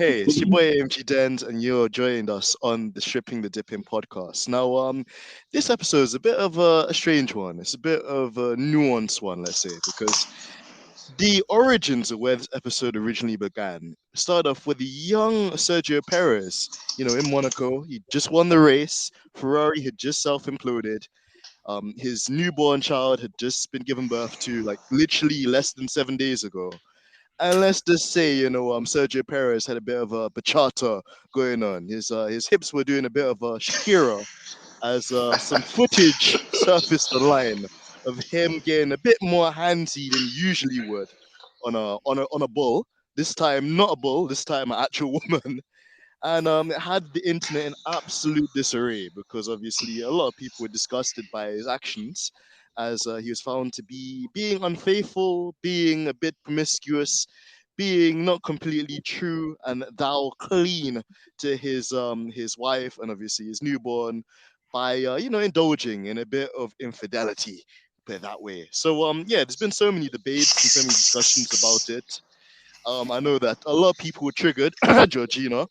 Hey, it's your boy AMG Dens, and you're joining us on the Stripping the Dipping podcast. Now, this episode is a bit of a strange one. It's a bit of a nuanced one, let's say, because the origins of where this episode originally began started off with the young Sergio Perez. In Monaco, he just won the race. Ferrari had just self-imploded. His newborn child had just been given birth to, like literally less than 7 days ago. And let's just say, Sergio Perez had a bit of a bachata going on. His hips were doing a bit of a Shakira as some footage surfaced online of him getting a bit more handsy than he usually would on a bull. This time, not a bull. This time, an actual woman. And it had the internet in absolute disarray because obviously a lot of people were disgusted by his actions, as he was found to be being unfaithful, being a bit promiscuous, being not completely true and thou clean to his wife and obviously his newborn by indulging in a bit of infidelity, put it that way. So yeah, there's been so many debates and so many discussions about it. I know that a lot of people were triggered, Georgina,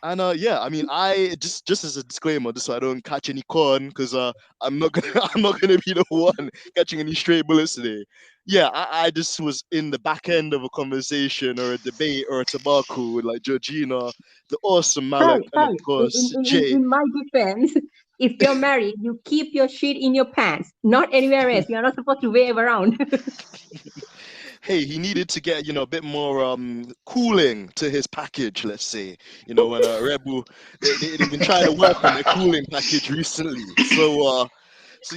and yeah, I mean, I just as a disclaimer, just so I don't catch any corn, because I'm not gonna I'm not gonna be the one catching any stray bullets today. Yeah, I just was in the back end of a conversation or a debate or a tobacco with like Georgina, the awesome Hey, Malik, and of hey, course Jay. in my defense, if you're married, you keep your shit in your pants, not anywhere else. You're not supposed to wave around. Hey, he needed to get a bit more cooling to his package, let's say. When Red Bull they've been trying to work on their cooling package recently. So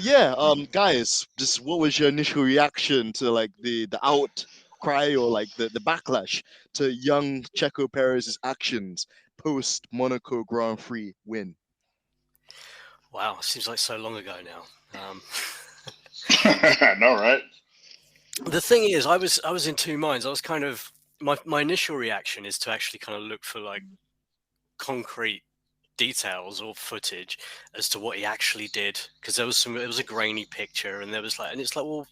yeah, guys, just what was your initial reaction to like the outcry or like the backlash to young Checo Perez's actions post Monaco Grand Prix win? Wow, seems like so long ago now. I know, right? The thing is, I was in two minds. I was kind of my initial reaction is to actually kind of look for like concrete details or footage as to what he actually did, because it was a grainy picture, and it's like, well,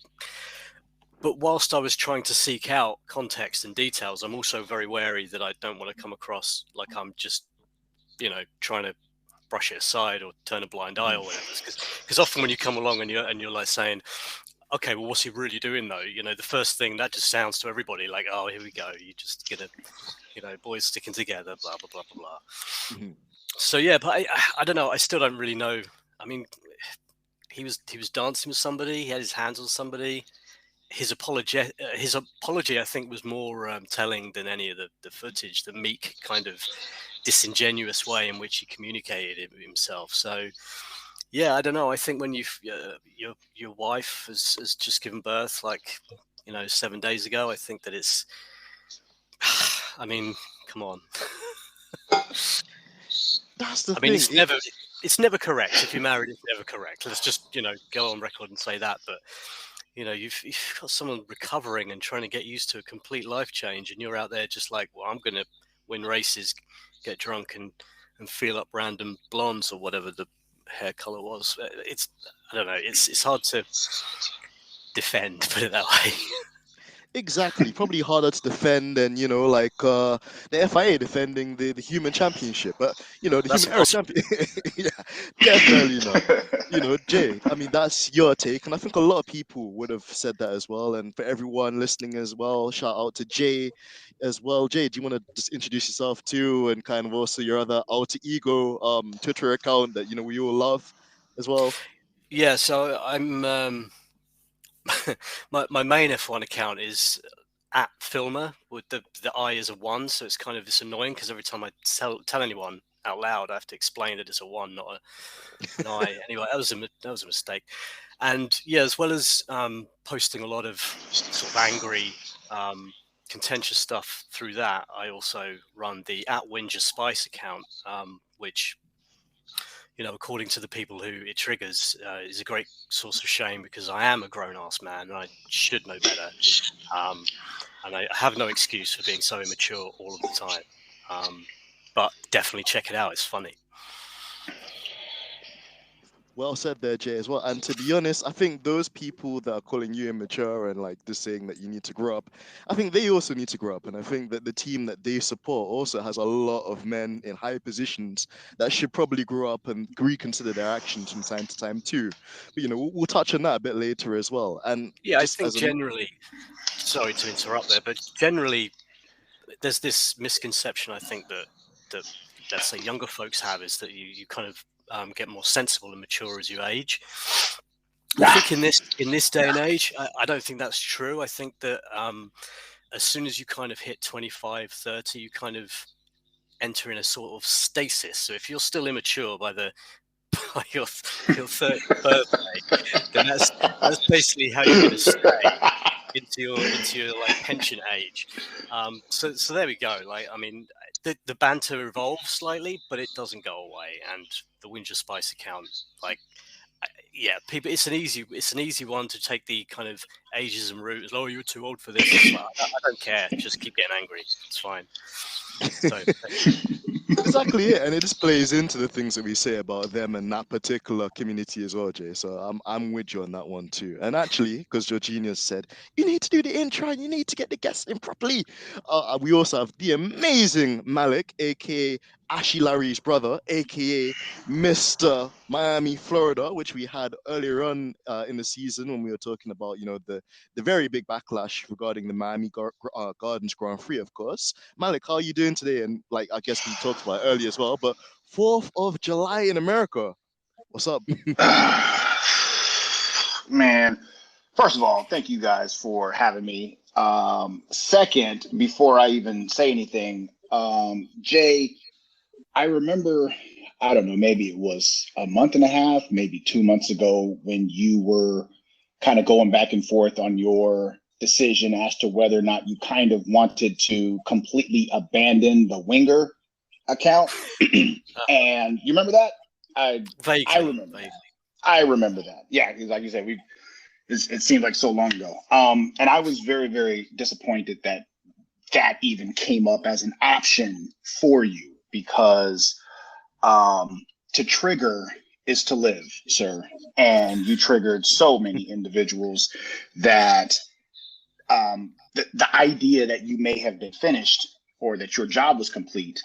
but whilst I was trying to seek out context and details, I'm also very wary that I don't want to come across like I'm just trying to brush it aside or turn a blind eye or whatever, because often when you come along and you're like saying, okay, well, what's he really doing though? The first thing that just sounds to everybody like, oh, here we go. You just get boys sticking together, blah, blah, blah, blah, blah. Mhm. So, yeah, but I don't know. I still don't really know. I mean, he was dancing with somebody. He had his hands on somebody. His apology, I think, was more telling than any of the footage, the meek kind of disingenuous way in which he communicated it himself. So, yeah, I don't know. I think when your wife has just given birth, like 7 days ago, I think that it's. I mean, come on. That's the I mean, thing. it's never correct. If you're married, it's never correct. Let's just go on record and say that. But you've got someone recovering and trying to get used to a complete life change, and you're out there just like, well, I'm going to win races, get drunk, and feel up random blondes or whatever the hair color was. I don't know. It's hard to defend, put it that way. Exactly, probably harder to defend than like the FIA defending the human championship, but the That's human era impossible. champion. Yeah, definitely not. Jay, I mean that's your take, and I think a lot of people would have said that as well. And for everyone listening as well, shout out to Jay as well. Jay, do you want to just introduce yourself too, and kind of also your other alter ego Twitter account that we all love as well? Yeah, so I'm my main F1 account is at Filmer with the I is a 1, so it's annoying because every time I tell anyone out loud, I have to explain that it's a 1, not an I. Anyway, that was a mistake. And yeah, as well as posting a lot of sort of angry, contentious stuff through that, I also run the at Windsor Spice account, which according to the people who it triggers, is a great source of shame because I am a grown-ass man and I should know better. And I have no excuse for being so immature all of the time. But definitely check it out. It's funny. Well said there, Jay, as well. And to be honest, I think those people that are calling you immature and like just saying that you need to grow up, I think they also need to grow up. And I think that the team that they support also has a lot of men in high positions that should probably grow up and reconsider their actions from time to time too. But we'll touch on that a bit later as well. And Yeah, I just think as an generally, sorry to interrupt there, but generally there's this misconception I think that let's say younger folks have, is that you kind of get more sensible and mature as you age. I think in this day and age, I don't think that's true. I think that as soon as you kind of hit 25, 30, you kind of enter in a sort of stasis. So if you're still immature by your 30th birthday, then that's basically how you're going to stay into your like pension age. So there we go. Like, I mean, the banter evolves slightly, but it doesn't go away. And the Windsor Spice account, like, yeah, people, it's an easy one to take the kind of ageism route. Oh, you're too old for this. It's like, I don't care. Just keep getting angry. It's fine. So exactly it, and it just plays into the things that we say about them and that particular community as well, Jay. So I'm with you on that one too. And actually, because Jorginho said you need to do the intro and you need to get the guests in properly, we also have the amazing Malik, aka Ashy Larry's brother, aka Mr. Miami, Florida, which we had earlier on in the season when we were talking about the very big backlash regarding the Miami Gardens Grand Prix, of course. Malik, how are you doing today? And like, I guess we talked about it earlier as well, but 4th of July in America. What's up? Man, first of all, thank you guys for having me. Second, before I even say anything, Jay, I remember, I don't know, maybe it was a month and a half, maybe 2 months ago, when you were kind of going back and forth on your decision as to whether or not you kind of wanted to completely abandon the Winger account. And you remember that? I remember that. I remember that. Yeah, because like you said, it seemed like so long ago. And I was very, very disappointed that even came up as an option for you, because to trigger is to live, sir. And you triggered so many individuals that the idea that you may have been finished or that your job was complete,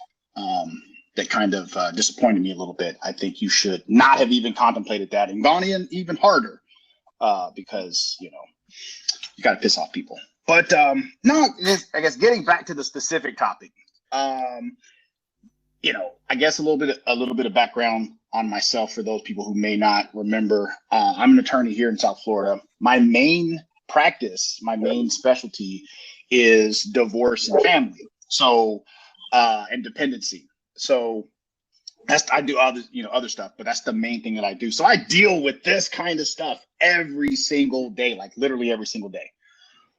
that kind of disappointed me a little bit. I think you should not have even contemplated that and gone in even harder, because, you got to piss off people. But no, I guess getting back to the specific topic, I guess a little bit of background on myself for those people who may not remember. I'm an attorney here in South Florida. My main practice, my main specialty is divorce and family. So, and dependency. So I do other stuff, but that's the main thing that I do. So I deal with this kind of stuff every single day, like literally every single day.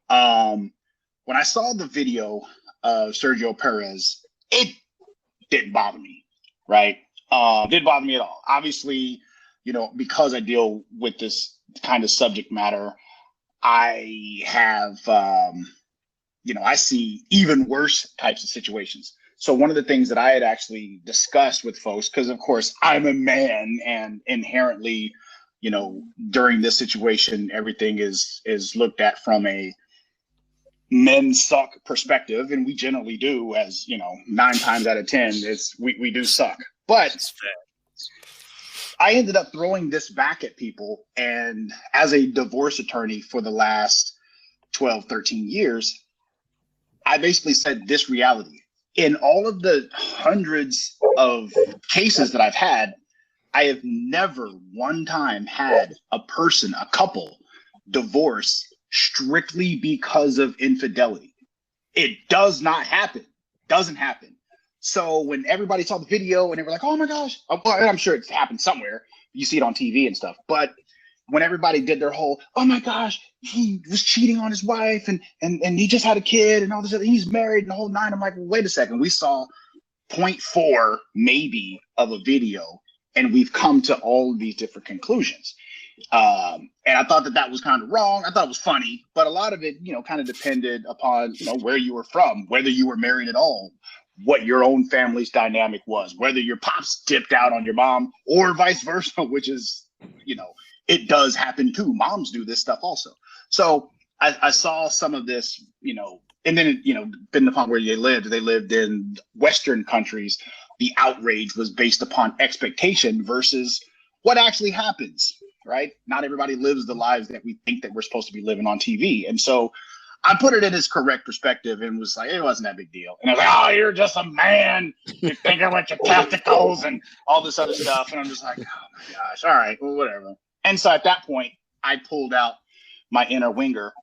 When I saw the video of Sergio Perez, it didn't bother me, right? Didn't bother me at all. Obviously, because I deal with this kind of subject matter, I have, I see even worse types of situations. So one of the things that I had actually discussed with folks, because of course I'm a man and inherently, during this situation, everything is looked at from a men suck perspective, and we generally do, as 9 times out of 10, we do suck. But I ended up throwing this back at people, and as a divorce attorney for the last 12, 13 years, I basically said this reality. In all of the hundreds of cases that I've had, I have never one time had a couple divorce strictly because of infidelity. It does not happen. Doesn't happen. So when everybody saw the video and they were like, oh my gosh, well, I'm sure it's happened somewhere. You see it on TV and stuff. But when everybody did their whole, oh my gosh, he was cheating on his wife and he just had a kid and all this other, he's married and the whole 9. I'm like, well, wait a second. We saw 0.4 maybe of a video, and we've come to all of these different conclusions. And I thought that was kind of wrong. I thought it was funny, but a lot of it, kind of depended upon, where you were from, whether you were married at all, what your own family's dynamic was, whether your pops dipped out on your mom or vice versa, which is it does happen too. Moms do this stuff also. So I saw some of this, and then, depending upon where they lived in Western countries, the outrage was based upon expectation versus what actually happens, right? Not everybody lives the lives that we think that we're supposed to be living on TV. And so I put it in its correct perspective and was like, it wasn't that big deal. And I was like, oh, you're just a man. You're thinking with your testicles and all this other stuff. And I'm just like, oh my gosh, all right, well, whatever. And so at that point, I pulled out my inner winger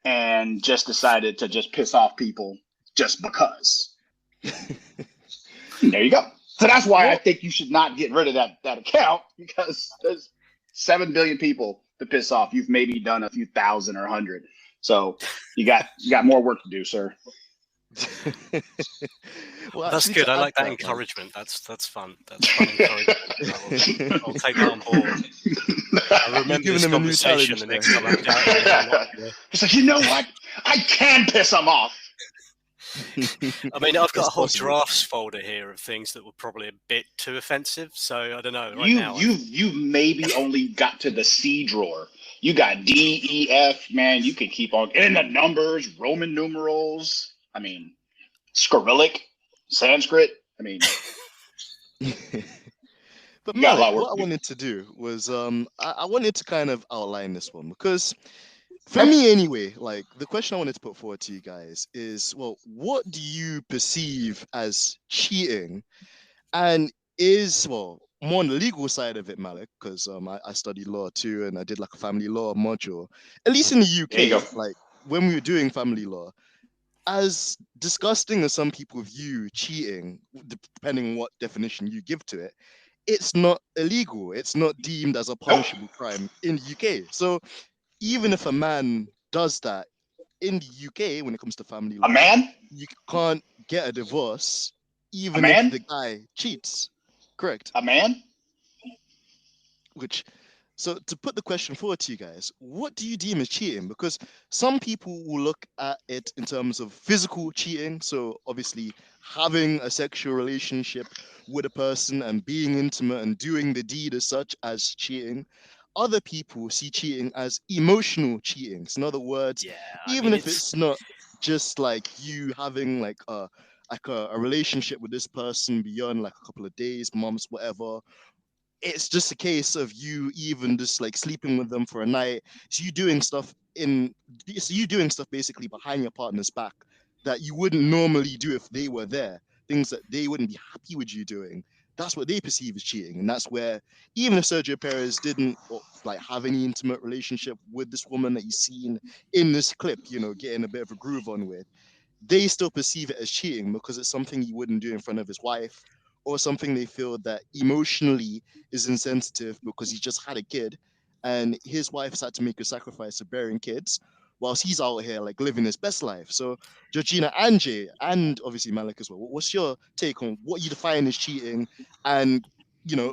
and just decided to just piss off people just because. There you go. So that's why I think you should not get rid of that account, because there's 7 billion people to piss off. You've maybe done a few thousand or 100. So you got more work to do, sir. Well, that's good. I like that encouragement. That's fun. That's fun encouragement. I'll take that on board. I remember this conversation the next time I'm down here. It's like, you know what? I can piss them off. I mean, I've got a whole drafts folder here of things that were probably a bit too offensive. So I don't know. You maybe only got to the C drawer. You got D, E, F, man. You could keep on. And the numbers, Roman numerals. I mean, Cyrillic, Sanskrit. I mean. But Malik, what I wanted to do was I wanted to kind of outline this one, because for me anyway, like, the question I wanted to put forward to you guys is, well, what do you perceive as cheating? And more on the legal side of it, Malik, because I studied law too, and I did like a family law module, at least in the UK, like when we were doing family law. As disgusting as some people view cheating, depending on what definition you give to it, it's not illegal. It's not deemed as a punishable crime in the UK. So even if a man does that in the UK, when it comes to family law, you can't get a divorce even if the guy cheats. Correct? A man? So to put the question forward to you guys, what do you deem as cheating? Because some people will look at it in terms of physical cheating. So obviously having a sexual relationship with a person and being intimate and doing the deed as such as cheating. Other people see cheating as emotional cheating. So in other words, even if it's not just like you having like a relationship with this person beyond like a couple of days, months, whatever, it's just a case of you even just like sleeping with them for a night. So you doing stuff basically behind your partner's back that you wouldn't normally do if they were there. Things that they wouldn't be happy with you doing. That's what they perceive as cheating. And that's where, even if Sergio Perez didn't like have any intimate relationship with this woman that you've seen in this clip, getting a bit of a groove on with, they still perceive it as cheating because it's something he wouldn't do in front of his wife, or something they feel that emotionally is insensitive because he just had a kid and his wife's had to make a sacrifice of bearing kids whilst he's out here like living his best life. So Georgina and Jay, and obviously Malik as well, what's your take on what you define as cheating, and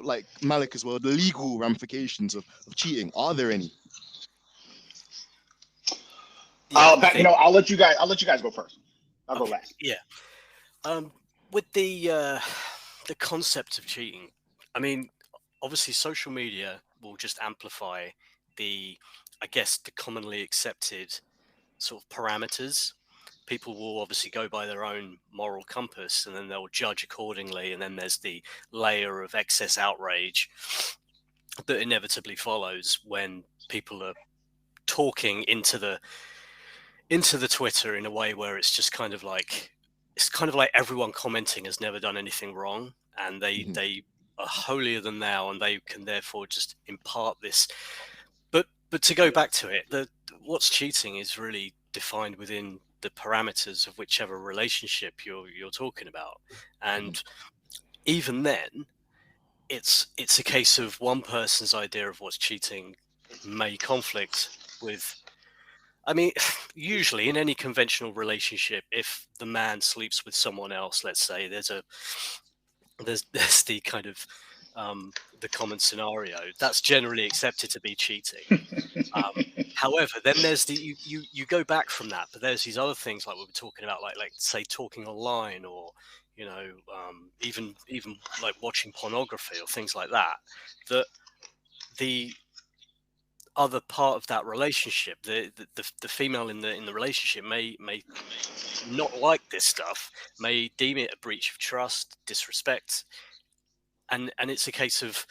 like Malik as well, the legal ramifications of cheating? Are there any? I'll let you guys go first. I'll go last. Yeah. With the concept of cheating, I mean, obviously social media will just amplify the commonly accepted sort of parameters. People will obviously go by their own moral compass and then they'll judge accordingly. And then there's the layer of excess outrage that inevitably follows when people are talking into the Twitter in a way where it's just kind of like everyone commenting has never done anything wrong, and they are holier than thou, and they can therefore just impart this. But to go back to it, what's cheating is really defined within the parameters of whichever relationship you're talking about, and even then, it's a case of one person's idea of what's cheating may conflict with. I mean, usually in any conventional relationship, if the man sleeps with someone else, let's say, there's the kind of the common scenario that's generally accepted to be cheating. However, then there's you go back from that, but there's these other things like we were talking about, like say talking online, or even like watching pornography or things like that. That the other part of that relationship, the female in the relationship may not like this stuff, may deem it a breach of trust, disrespect, and it's a case of,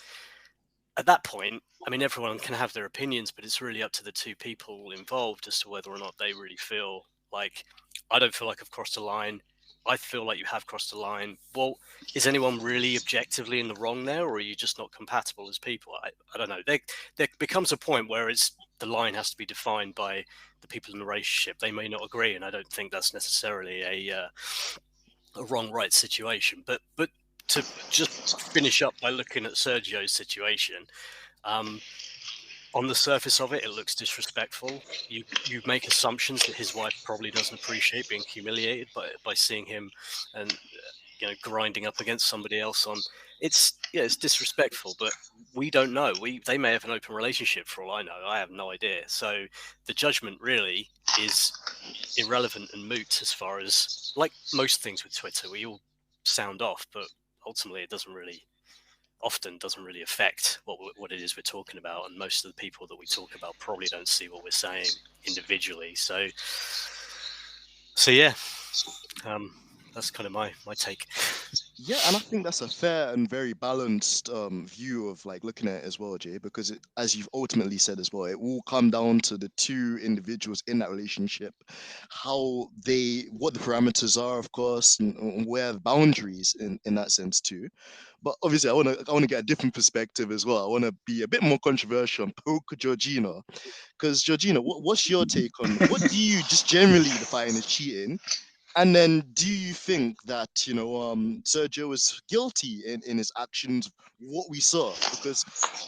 at that point, I mean, everyone can have their opinions, but it's really up to the two people involved as to whether or not they really feel like, I don't feel like I've crossed the line, I feel like you have crossed the line. Well, is anyone really objectively in the wrong there, or are you just not compatible as people? I don't know. There becomes a point where the line has to be defined by the people in the relationship. They may not agree, and I don't think that's necessarily a wrong-right situation. But to just finish up by looking at Sergio's situation, on the surface of it, it looks disrespectful. You make assumptions that his wife probably doesn't appreciate being humiliated by seeing him and grinding up against somebody else on. It's disrespectful, but we don't know. They may have an open relationship for all I know. I have no idea. So the judgment really is irrelevant and moot as far as, like most things with Twitter, we all sound off, but ultimately it often doesn't really affect what it is we're talking about, and most of the people that we talk about probably don't see what we're saying individually. So yeah, that's kind of my take. Yeah, and I think that's a fair and very balanced view of like looking at it as well, Jay, because as you've ultimately said as well, it will come down to the two individuals in that relationship, what the parameters are, of course, and where the boundaries in that sense too. But obviously, I want to get a different perspective as well. I want to be a bit more controversial and poke Georgina, because Georgina, what's your take on what do you just generally define as cheating? And then, do you think that Sergio was guilty in his actions? What we saw, because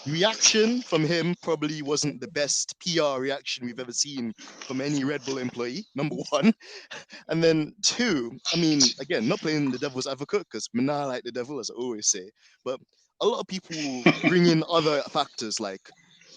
reaction from him probably wasn't the best PR reaction we've ever seen from any Red Bull employee. Number one, and then two, I mean, again, not playing the devil's advocate because I like the devil, as I always say, but a lot of people bring in other factors like,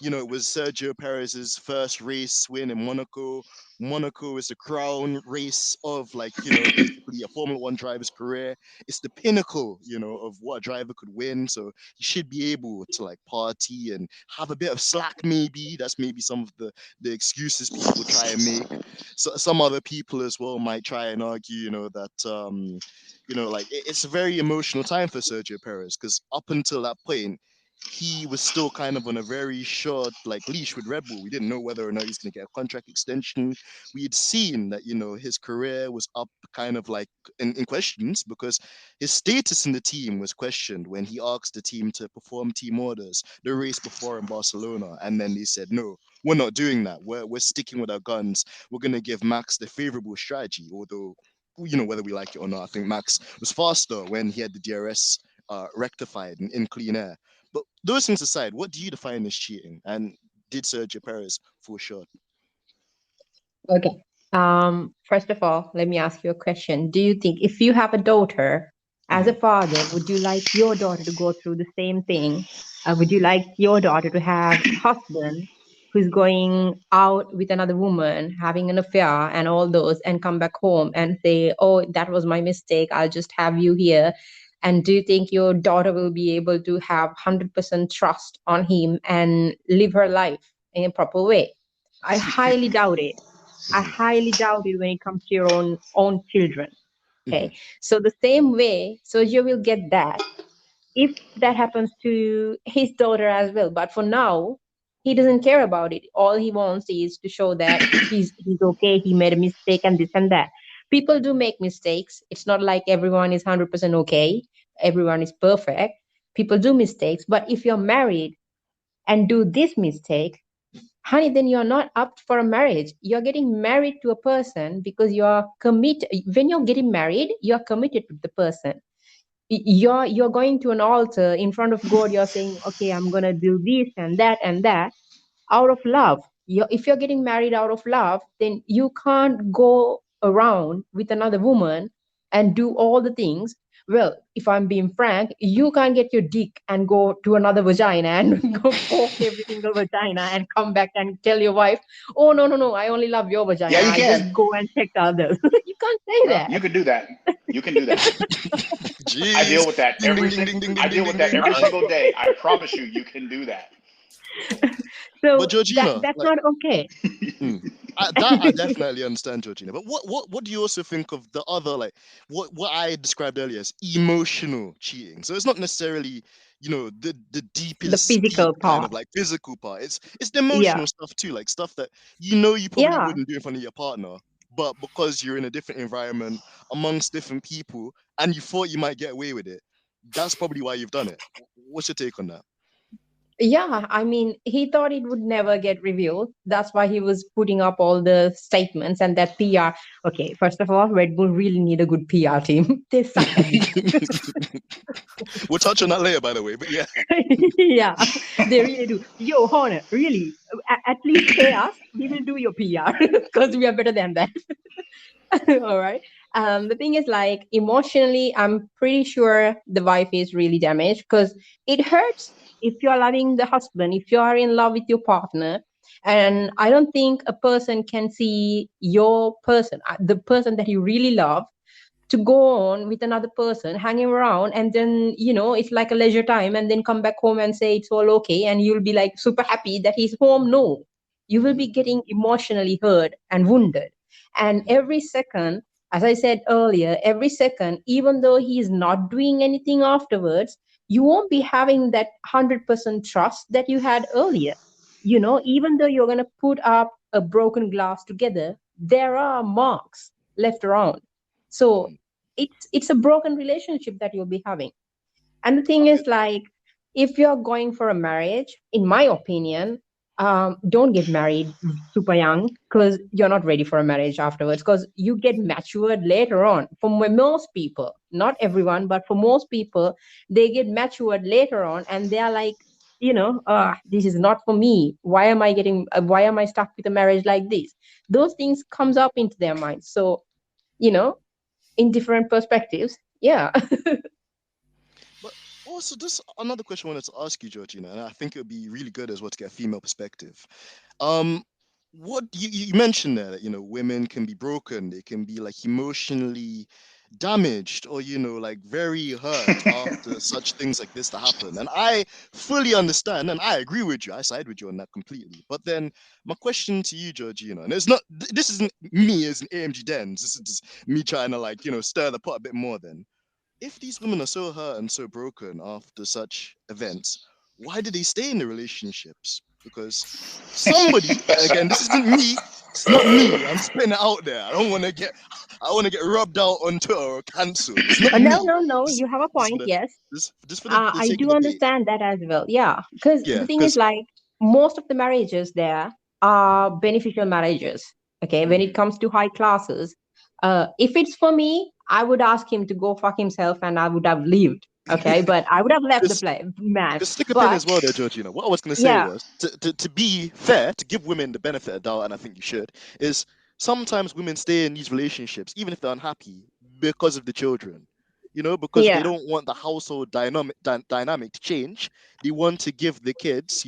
it was Sergio Perez's first race win in Monaco. Monaco is the crown race of basically a Formula One driver's career. It's the pinnacle, of what a driver could win. So he should be able to like party and have a bit of slack. Maybe that's maybe some of the excuses people try and make. So some other people as well might try and argue, that it's a very emotional time for Sergio Perez, because up until that point, he was still kind of on a very short leash with Red Bull. We didn't know whether or not he's going to get a contract extension. We had seen that his career was up kind of like in questions, because his status in the team was questioned when he asked the team to perform team orders the race before in Barcelona, and then they said, no, we're not doing that. We're sticking with our guns. We're going to give Max the favorable strategy, although whether we like it or not, I think Max was faster when he had the DRS rectified in clean air. But those things aside, what do you define as cheating? And did Sergio Perez fall short? Okay. First of all, let me ask you a question. Do you think if you have a daughter, as a father, would you like your daughter to go through the same thing? Would you like your daughter to have a husband who's going out with another woman, having an affair and all those, and come back home and say, oh, that was my mistake, I'll just have you here? And do you think your daughter will be able to have 100% trust on him and live her life in a proper way? I highly doubt it. I highly doubt it when it comes to your own children. Okay. So the same way, Sergio will get that if that happens to his daughter as well. But for now, he doesn't care about it. All he wants is to show that he's okay, he made a mistake and this and that. People do make mistakes. It's not like everyone is 100% okay. Everyone is perfect. People do mistakes. But if you're married and do this mistake, honey, then you're not up for a marriage. You're getting married to a person because you're committed. When you're getting married, you're committed to the person. You're going to an altar in front of God. You're saying, okay, I'm going to do this and that out of love. If you're getting married out of love, then you can't go around with another woman and do all the things. Well, if I'm being frank, you can't get your dick and go to another vagina and go poke every single vagina and come back and tell your wife, oh, no, I only love your vagina. Yeah, you can. Just go and check the others. You can't say that. You can do that. You can do that. Jeez. I deal with that every single day. I promise you, you can do that. So But Georgina, that's like, not okay. that I definitely understand, Georgina. But what do you also think of the other, like, what I described earlier as emotional cheating? So it's not necessarily, the The deepest deep physical kind part. of like physical part. It's the Yeah. emotional stuff too, like stuff that you probably Yeah. wouldn't do in front of your partner, but because you're in a different environment amongst different people and you thought you might get away with it, that's probably why you've done it. What's your take on that? Yeah, I mean, he thought it would never get revealed. That's why he was putting up all the statements and that PR. Okay, first of all, Red Bull really need a good PR team. They suck at it. We'll touch on that later, by the way. But yeah. Yeah, they really do. Yo, Horner, really, at least pay us. We will do your PR because we are better than that. All right. The thing is, like, emotionally, I'm pretty sure the wife is really damaged because it hurts if you're loving the husband, if you are in love with your partner. And I don't think a person can see your person, the person that you really love, to go on with another person hanging around, and then it's like a leisure time, and then come back home and say it's all okay, and you'll be like super happy that he's home. No, you will be getting emotionally hurt and wounded. And every second, as I said earlier, every second, even though he's not doing anything afterwards, you won't be having that 100% trust that you had earlier. Even though you're going to put up a broken glass together, there are marks left around. So it's a broken relationship that you'll be having. And the thing is, like, if you're going for a marriage, in my opinion, don't get married super young because you're not ready for a marriage afterwards, because you get matured later on. For most people, not everyone, but for most people, they get matured later on and they are like, this is not for me. Why am I stuck with a marriage like this? Those things comes up into their minds. So, you know, in different perspectives. Yeah. But also, just another question I wanted to ask you, Georgina, and I think it would be really good as well to get a female perspective. Um, what you mentioned there that women can be broken, they can be like emotionally damaged, or like very hurt after such things like this to happen. And I fully understand, and I agree with you. I side with you on that completely. But then my question to you, Georgina, and it's not this isn't me as an AMG Dens. This is just me trying to like stir the pot a bit more. Then if these women are so hurt and so broken after such events, why do they stay in the relationships? Because somebody, again, this isn't me. It's not me. I'm just putting it out there. I want to get rubbed out on Twitter or cancelled. It's not No, me. no, no. Just, You have a just for point. the, Yes. just for the I sake of do debate. understand that as well. Yeah. Because Yeah, the thing is, because like, most of the marriages there are beneficial marriages. Okay. When it comes to high classes, if it's for me, I would ask him to go fuck himself and I would have lived. Okay. But I would have left the man. Because stick a pin But as well there, Georgina. What I was going to say yeah, was to be fair, to give women the benefit of doubt, and I think you should, is sometimes women stay in these relationships, even if they're unhappy, because of the children. Because they yeah. don't want the household dynamic to change. They want to give the kids,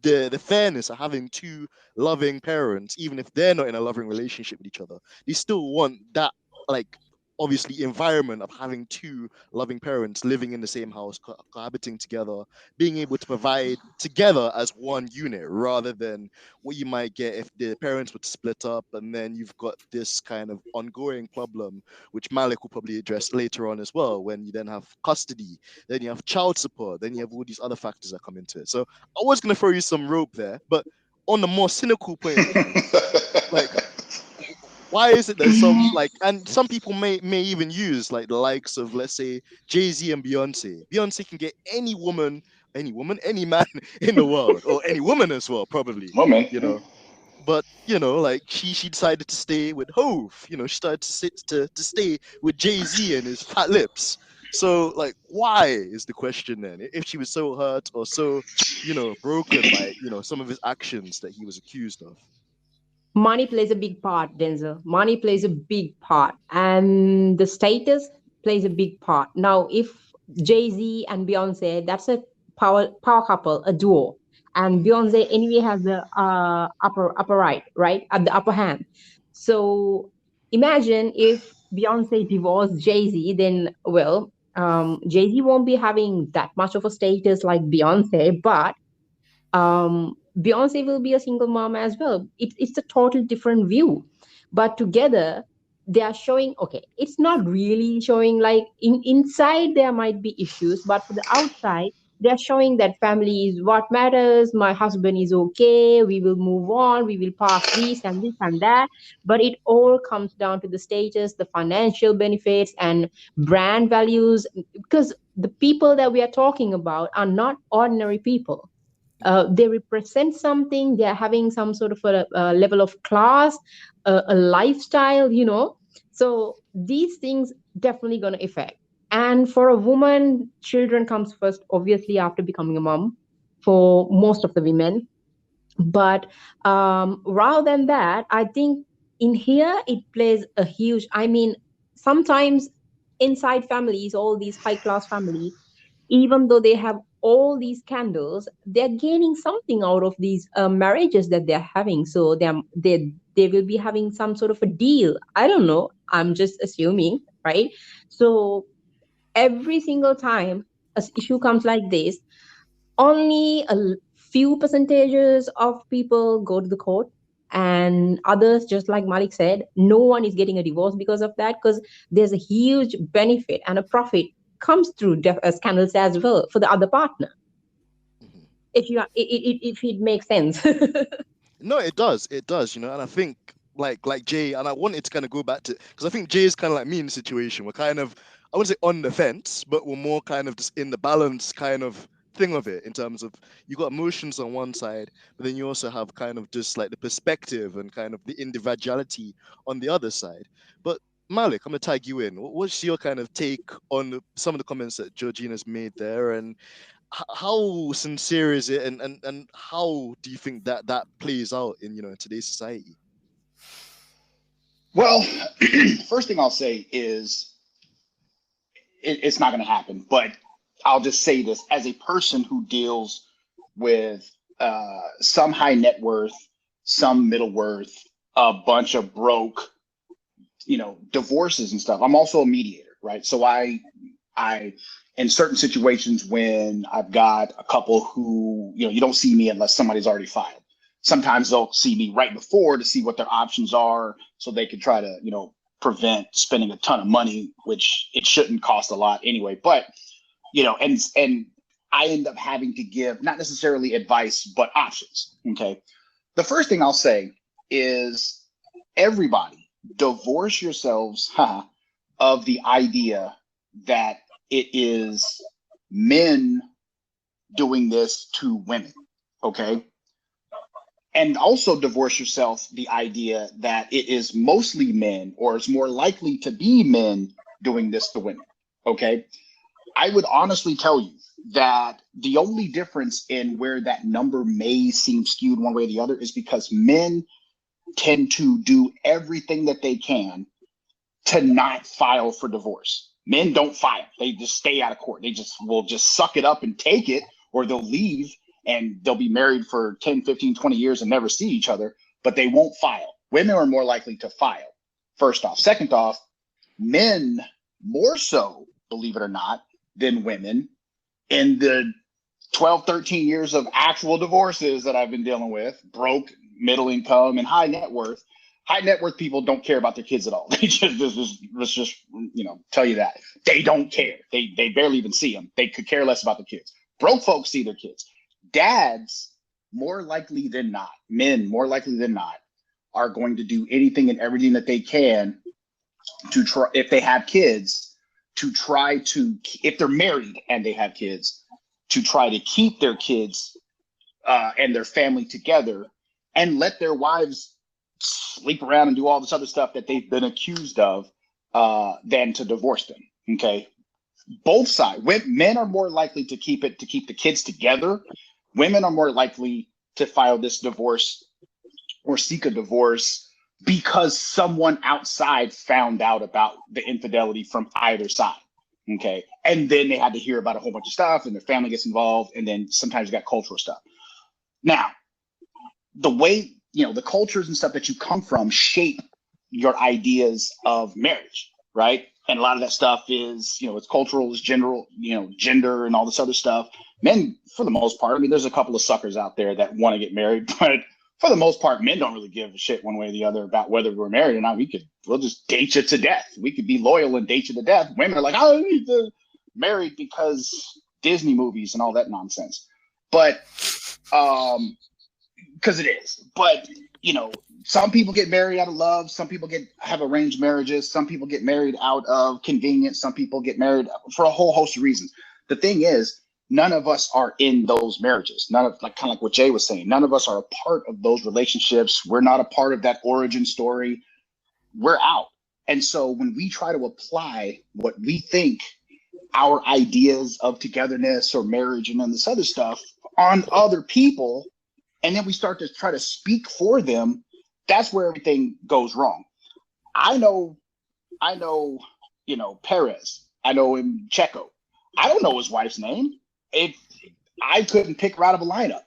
the fairness of having two loving parents, even if they're not in a loving relationship with each other. They still want that, like, obviously environment of having two loving parents living in the same house, cohabiting together, being able to provide together as one unit, rather than what you might get if the parents would split up, and then you've got this kind of ongoing problem, which Malik will probably address later on as well, when you then have custody, then you have child support, then you have all these other factors that come into it. So I was going to throw you some rope there, but on the more cynical point of view, like, why is it that some, like, and some people may even use like the likes of, let's say, Jay-Z and Beyonce. Beyonce can get any man in the world, or any woman as well, probably, Woman. but like, she decided to stay with Hove. She started to stay with Jay-Z and his fat lips. So, like, why is the question then? If she was so hurt or so broken by some of his actions that he was accused of. Money plays a big part, Denzel. Money plays a big part, and the status plays a big part. Now, if Jay-Z and Beyonce, that's a power couple, a duo, and Beyonce anyway has the upper right at the upper hand. So imagine if Beyonce divorced Jay-Z, then Jay-Z won't be having that much of a status like Beyonce, but Beyonce will be a single mom as well. It's a total different view, but together they are showing, okay, it's not really showing like inside there might be issues, but for the outside they're showing that family is what matters. My husband is okay, we will move on, we will pass this and that. But it all comes down to the status, the financial benefits, and brand values, because the people that we are talking about are not ordinary people. They represent something. They are having some sort of a level of class, a lifestyle, so these things definitely going to affect. And for a woman, children comes first, obviously, after becoming a mom, for most of the women. But rather than that, I think in here it plays a huge, I mean, sometimes inside families, all these high class families, even though they have all these scandals, they're gaining something out of these marriages that they're having. So they will be having some sort of a deal. I don't know. I'm just assuming, right? So every single time a issue comes like this, only few percentages of people go to the court, and others, just like Malik said, no one is getting a divorce because of that, because there's a huge benefit and a profit comes through scandals as well for the other partner, Mhm. if it makes sense. No, it does. It does, and I think like Jay, and I wanted to kind of go back to, because I think Jay is kind of like me in the situation. We're kind of, I wouldn't say on the fence, but we're more kind of just in the balance kind of thing of it, in terms of you got emotions on one side, but then you also have kind of just like the perspective and kind of the individuality on the other side. But Malik, I'm gonna tag you in. What's your kind of take on some of the comments that Georgina's made there, and how sincere is it, and how do you think that that plays out in in today's society? Well, first thing I'll say is it's not going to happen. But I'll just say this as a person who deals with some high net worth, some middle worth, a bunch of broke, divorces and stuff. I'm also a mediator, right? So I, in certain situations when I've got a couple who, you don't see me unless somebody's already filed. Sometimes they'll see me right before to see what their options are so they can try to, prevent spending a ton of money, which it shouldn't cost a lot anyway. But, and I end up having to give not necessarily advice, but options. Okay. The first thing I'll say is everybody divorce yourselves of the idea that it is men doing this to women. Okay. And also divorce yourself the idea that it is mostly men, or it's more likely to be men doing this to women. Okay. I would honestly tell you that the only difference in where that number may seem skewed one way or the other is because men tend to do everything that they can to not file for divorce. Men don't file. They just stay out of court. They will just suck it up and take it, or they'll leave and they'll be married for 10, 15, 20 years and never see each other, but they won't file. Women are more likely to file, first off. Second off, men more so, believe it or not, than women in the 12, 13 years of actual divorces that I've been dealing with, broke, middle income, and high net worth. High net worth people don't care about their kids at all. They let's just tell you that. They don't care. They barely even see them. They could care less about the kids. Broke folks see their kids. Dads, more likely than not, men more likely than not, are going to do anything and everything that they can to try, if they have kids, to try to, if they're married and they have kids, to try to keep their kids and their family together and let their wives sleep around and do all this other stuff that they've been accused of, than to divorce them. Okay. Both sides. Men are more likely to keep the kids together. Women are more likely to file this divorce or seek a divorce because someone outside found out about the infidelity from either side. Okay. And then they had to hear about a whole bunch of stuff and their family gets involved. And then sometimes you got cultural stuff. Now, the way, the cultures and stuff that you come from shape your ideas of marriage, right? And a lot of that stuff is, it's cultural, it's general, gender and all this other stuff. Men, for the most part, I mean, there's a couple of suckers out there that want to get married, but for the most part, men don't really give a shit one way or the other about whether we're married or not. We'll just date you to death. We could be loyal and date you to death. Women are like, I don't need to marry because Disney movies and all that nonsense. But, because it is. But, some people get married out of love. Some people have arranged marriages. Some people get married out of convenience. Some people get married for a whole host of reasons. The thing is, none of us are in those marriages. Kind of like what Jay was saying. None of us are a part of those relationships. We're not a part of that origin story. We're out. And so when we try to apply what we think our ideas of togetherness or marriage and then this other stuff on other people, and then we start to try to speak for them, that's where everything goes wrong. I know, Perez. I know him, Checo. I don't know his wife's name. If I couldn't pick her out of a lineup,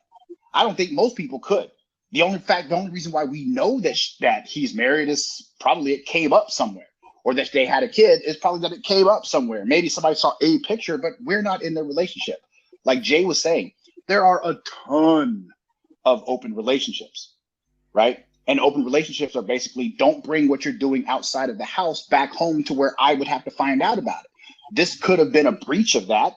I don't think most people could. The only reason why we know that he's married is probably it came up somewhere, or that they had a kid is probably that it came up somewhere. Maybe somebody saw a picture, but we're not in their relationship. Like Jay was saying, there are a ton of open relationships, right? And open relationships are basically don't bring what you're doing outside of the house back home to where I would have to find out about it. This could have been a breach of that.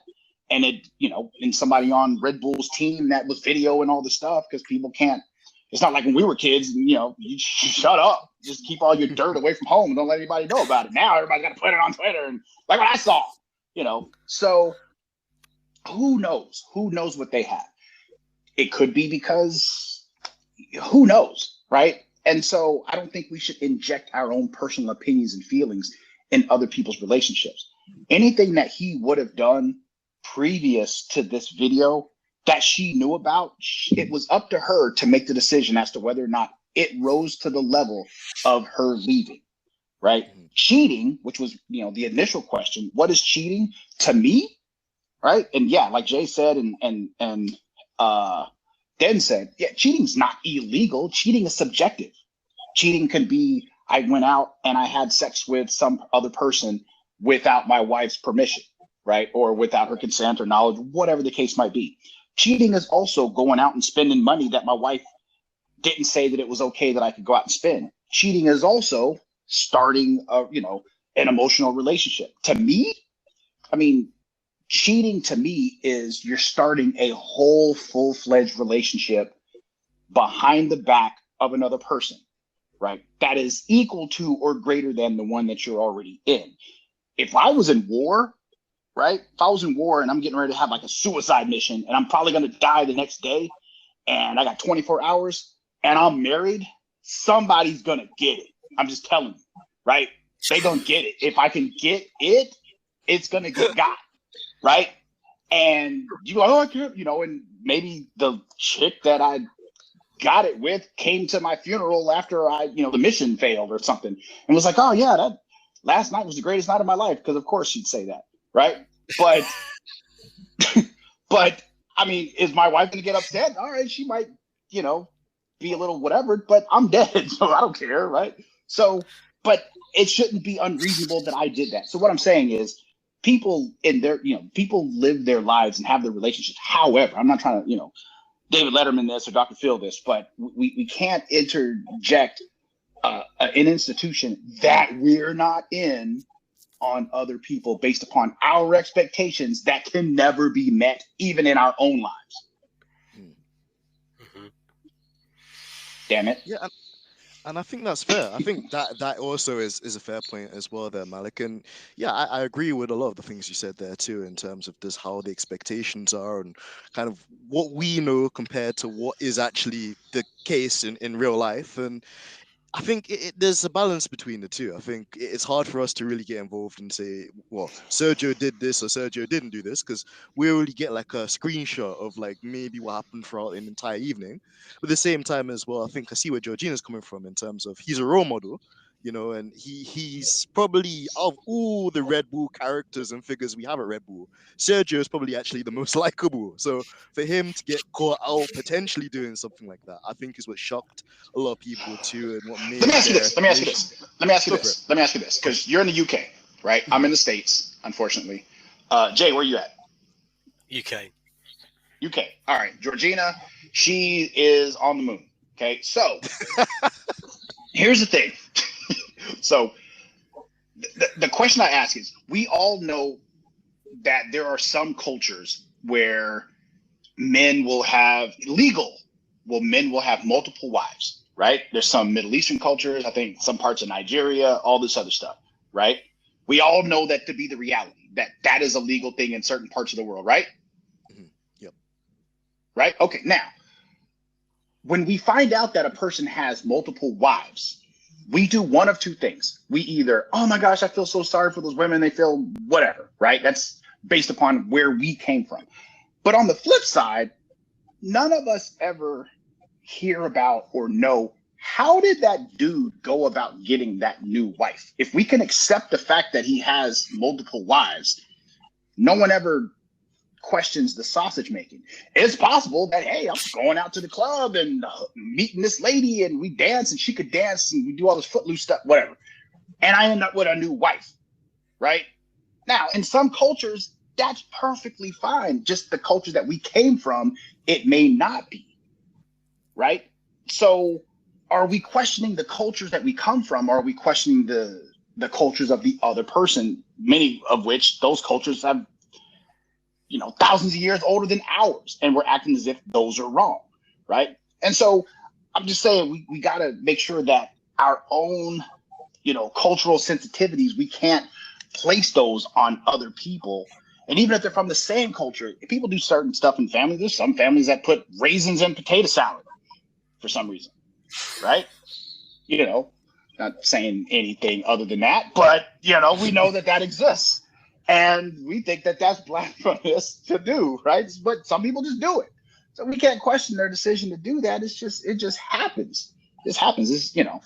And and somebody on Red Bull's team that was video and all this stuff, because people can't, it's not like when we were kids, you shut up, just keep all your dirt away from home and don't let anybody know about it. Now everybody's got to put it on Twitter and like what I saw, so who knows what they have. It could be because who knows, right? And so I don't think we should inject our own personal opinions and feelings in other people's relationships. Anything that he would have done previous to this video that she knew about, it was up to her to make the decision as to whether or not it rose to the level of her leaving, right? Cheating, which was, the initial question, what is cheating to me, right? And yeah, like Jay said, and Den said, yeah, cheating's not illegal. Cheating is subjective. Cheating can be, I went out and I had sex with some other person without my wife's permission, right? Or without her consent or knowledge, whatever the case might be. Cheating is also going out and spending money that my wife didn't say that it was okay that I could go out and spend. Cheating is also starting an emotional relationship. To me, cheating to me is you're starting a whole full-fledged relationship behind the back of another person, right? That is equal to or greater than the one that you're already in. If I was in war, right? If I was in war and I'm getting ready to have like a suicide mission and I'm probably going to die the next day and I got 24 hours and I'm married, somebody's going to get it. I'm just telling you, right? They going to get it. If I can get it, it's going to get got, right? And you go, oh, I can't, and maybe the chick that I got it with came to my funeral after the mission failed or something and was like, oh yeah, that last night was the greatest night of my life. Because of course she'd say that, right? But, is my wife going to get upset? All right, she might, be a little whatever, but I'm dead, so I don't care, right? So, but it shouldn't be unreasonable that I did that. So what I'm saying is people people live their lives and have their relationships. However, I'm not trying to, David Letterman this or Dr. Phil this, but we can't interject an institution that we're not in on other people based upon our expectations that can never be met, even in our own lives. Mm-hmm. Damn it. Yeah, and I think that's fair. I think that also is a fair point as well there, Malik. And yeah, I agree with a lot of the things you said there too, in terms of just how the expectations are and kind of what we know compared to what is actually the case in real life. And I think there's a balance between the two. I think it's hard for us to really get involved and say, well, Sergio did this or Sergio didn't do this, because we only get like a screenshot of like maybe what happened throughout an entire evening. But at the same time as well, I think I see where Georgina's coming from in terms of he's a role model, and he's probably, out of all the Red Bull characters and figures we have at Red Bull, Sergio is probably actually the most likable. So for him to get caught out potentially doing something like that, I think is what shocked a lot of people too, and what made. Let me ask you this, because you're in the UK. right? I'm in the States, unfortunately. Jay, where you at? UK. UK. All right. Georgina, she is on the moon. Okay. So here's the thing. So the question I ask is, we all know that there are some cultures where men will have men will have multiple wives, right? There's some Middle Eastern cultures, I think some parts of Nigeria, all this other stuff, right? We all know that to be the reality, that is a legal thing in certain parts of the world, right? Yep. Right? Okay. Now, when we find out that a person has multiple wives, we do one of two things. We either, oh my gosh, I feel so sorry for those women. They feel whatever, right? That's based upon where we came from. But on the flip side, none of us ever hear about or know, how did that dude go about getting that new wife? If we can accept the fact that he has multiple wives, no one ever questions the sausage making. It's possible that, hey, I'm going out to the club and meeting this lady and we dance and she could dance and we do all this footloose stuff, whatever. And I end up with a new wife, right? Now, in some cultures, that's perfectly fine. Just the culture that we came from, it may not be, right? So are we questioning the cultures that we come from? Or are we questioning the cultures of the other person, many of which those cultures have, thousands of years older than ours, and we're acting as if those are wrong, right? And so I'm just saying we got to make sure that our own, cultural sensitivities, we can't place those on other people. And even if they're from the same culture, if people do certain stuff in families, there's some families that put raisins in potato salad for some reason, right? Not saying anything other than that, but, we know that exists. And we think that that's blasphemous to do, right? But some people just do it. So we can't question their decision to do that. It just happens. This happens. All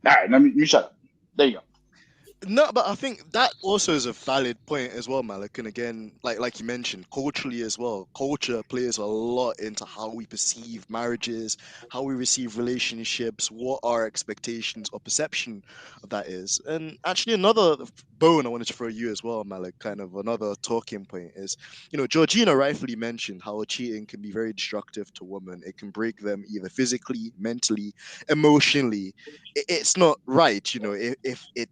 right, let me shut up. There you go. No, but I think that also is a valid point as well, Malik. And again, like you mentioned, culturally as well, culture plays a lot into how we perceive marriages, how we receive relationships, what our expectations or perception of that is. And actually, another bone I wanted to throw you as well, Malik, kind of another talking point is, Georgina rightfully mentioned how cheating can be very destructive to women. It can break them either physically, mentally, emotionally. It's not right, if it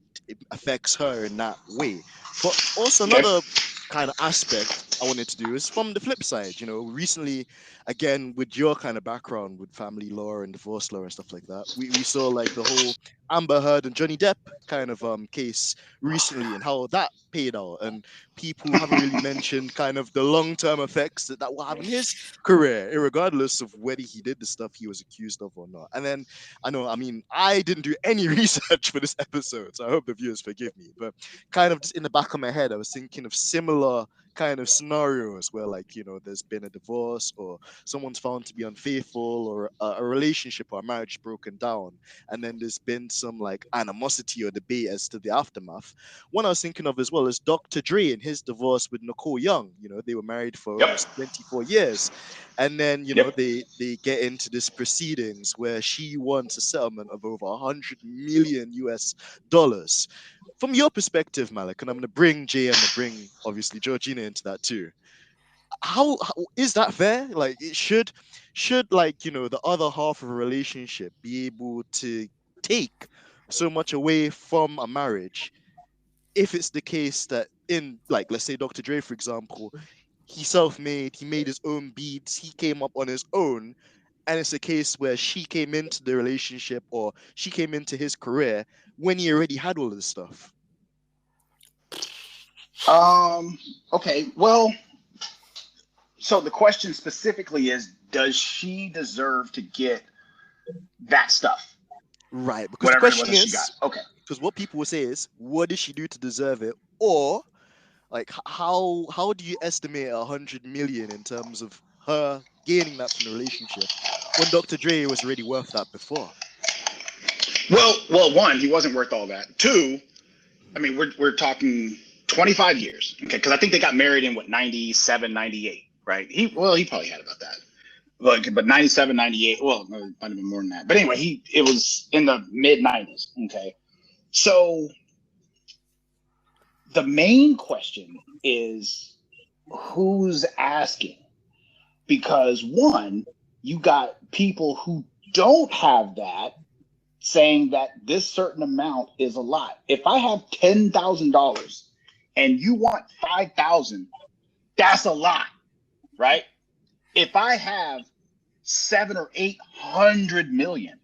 affects her in that way. But also another kind of aspect I wanted to do is from the flip side, recently, again, with your kind of background with family law and divorce law and stuff like that, we saw like the whole Amber Heard and Johnny Depp kind of case recently and how that paid out. And people haven't really mentioned kind of the long-term effects that will have in his career, regardless of whether he did the stuff he was accused of or not. And then I didn't do any research for this episode, so I hope the viewers forgive me. But kind of just in the back of my head, I was thinking of similar kind of scenarios where, like, there's been a divorce or someone's found to be unfaithful or a relationship or a marriage broken down, and then there's been some like animosity or debate as to the aftermath. One I was thinking of as well is Dr. Dre and his divorce with Nicole Young. They were married for almost 24 years. And then, they get into this proceedings where she wants a settlement of over $100 million US. From your perspective, Malik, and I'm going to bring Jay and bring obviously Georgina into that too. How is that fair? Like, it should like, the other half of a relationship be able to take so much away from a marriage if it's the case that in, like, let's say Dr. Dre, for example, he self-made, he made his own beats, he came up on his own, and it's a case where she came into the relationship or she came into his career when he already had all of this stuff. Okay, well, so the question specifically is, does she deserve to get that stuff? Right, because the question is, she got. Okay, because what people will say is, what did she do to deserve it? Or like, how do you estimate 100 million in terms of her gaining that from the relationship when Dr. Dre was already worth that before? Well, one, he wasn't worth all that. Two, I mean, we're talking 25 years, okay? Because I think they got married in 97, 98, right? He probably had about that. But 97, 98, well, no, it might have been more than that. But anyway, it was in the mid 90s, okay? So the main question is who's asking? Because one, you got people who don't have that saying that this certain amount is a lot. If I have $10,000 and you want 5,000, that's a lot, right? If I have 700 or 800 million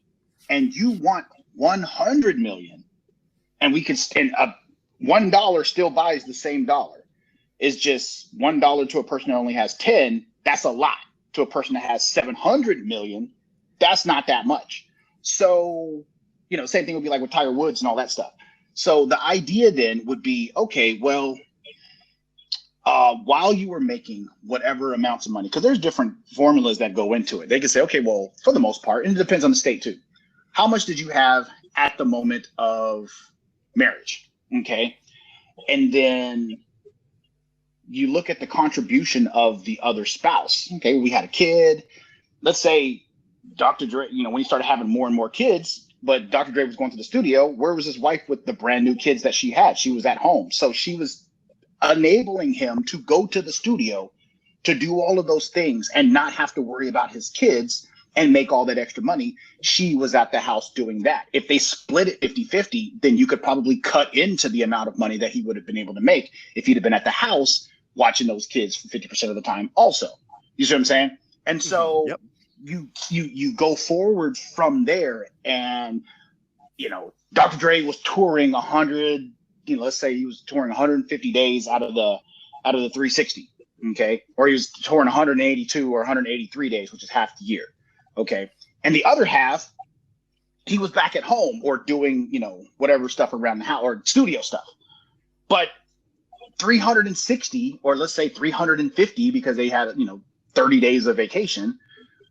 and you want 100 million, and we could, and $1 still buys the same dollar. It's just $1 to a person that only has 10. That's a lot. To a person that has 700 million, that's not that much. So, same thing would be like with Tiger Woods and all that stuff. So the idea then would be, okay, well, while you were making whatever amounts of money, because there's different formulas that go into it. They could say, okay, well, for the most part, and it depends on the state too. How much did you have at the moment of marriage? Okay. And then you look at the contribution of the other spouse. Okay, we had a kid. Let's say Dr. Dre, when he started having more and more kids, but Dr. Dre was going to the studio, where was his wife with the brand new kids that she had? She was at home. So she was enabling him to go to the studio to do all of those things and not have to worry about his kids and make all that extra money. She was at the house doing that. If they split it 50-50, then you could probably cut into the amount of money that he would have been able to make if he'd have been at the house watching those kids for 50% of the time also. You see what I'm saying? And so Yep. you go forward from there, and Dr. Dre was touring 100, let's say he was touring 150 days out of the 360, okay? Or he was touring 182 or 183 days, which is half the year. Okay. And the other half, he was back at home or doing, whatever stuff around the house or studio stuff. But 360, or let's say 350, because they had 30 days of vacation,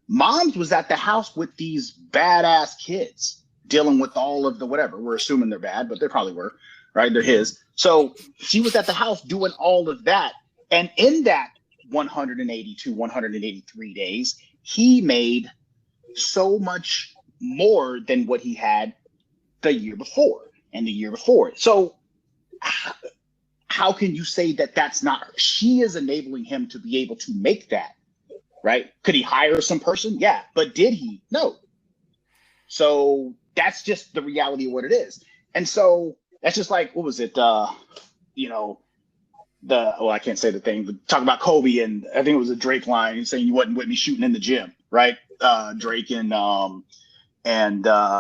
Mom's was at the house with these badass kids dealing with all of the whatever. We're assuming they're bad, but they probably were, right? They're his. So she was at the house doing all of that. And in that 182, 183 days, he made so much more than what he had the year before and the year before. So how can you say that that's not her? She is enabling him to be able to make that, right? Could he hire some person? Yeah. But did he? No. So that's just the reality of what it is. And so that's just like, what was it? I can't say the thing, but talk about Kobe, and I think it was a Drake line saying you wasn't with me shooting in the gym, right? Drake and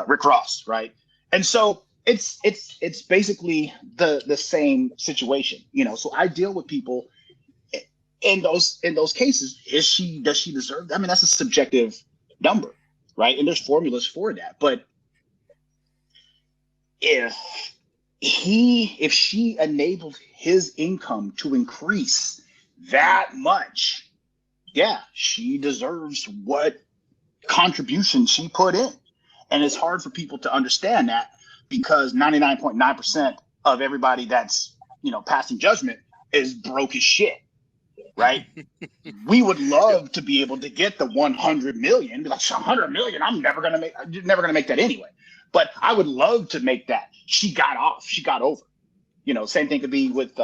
Rick Ross, right? And so it's basically the same situation, So I deal with people in those cases. Does she deserve? I mean, that's a subjective number, right? And there's formulas for that. But if she enabled his income to increase that much, yeah, she deserves what contribution she put in. And it's hard for people to understand that, because 99.9% of everybody that's, passing judgment is broke as shit, right? We would love to be able to get the 100 million, be like, 100 million, you're never going to make that anyway. But I would love to make that. She got over. Same thing could be with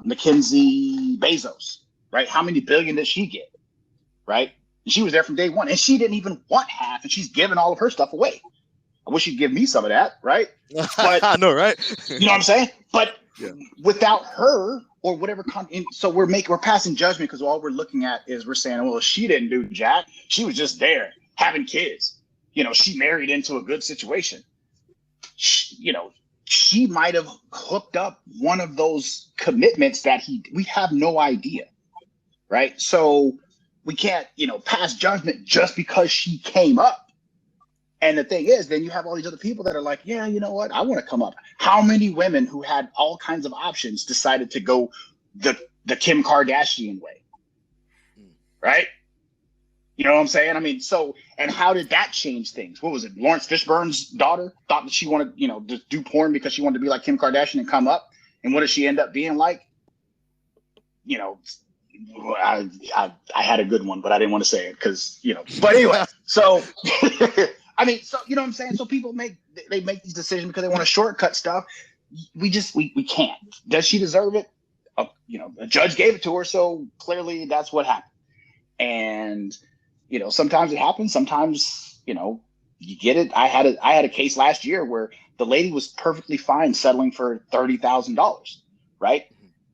Mackenzie Bezos, right? How many billion did she get, right? And she was there from day one, and she didn't even want half, and she's giving all of her stuff away. I wish she'd give me some of that, right? But I know, right? You know what I'm saying? But yeah. Without her or whatever, so we're passing judgment, because all we're looking at is we're saying, well, she didn't do jack. She was just there having kids. She married into a good situation. She might have hooked up one of those commitments that we have no idea, right? So we can't, pass judgment just because she came up. And the thing is, then you have all these other people that are like, yeah, you know what? I want to come up. How many women who had all kinds of options decided to go the Kim Kardashian way, right? You know what I'm saying? I mean, and how did that change things? What was it? Lawrence Fishburne's daughter thought that she wanted, to do porn because she wanted to be like Kim Kardashian and come up. And what did she end up being like? I had a good one, but I didn't want to say it because, but anyway, so, I mean, so, you know what I'm saying? So people make these decisions because they want to shortcut stuff. we can't. Does she deserve it? A judge gave it to her, so clearly that's what happened. And sometimes it happens. Sometimes you get it. I had a case last year where the lady was perfectly fine settling for $30,000, right?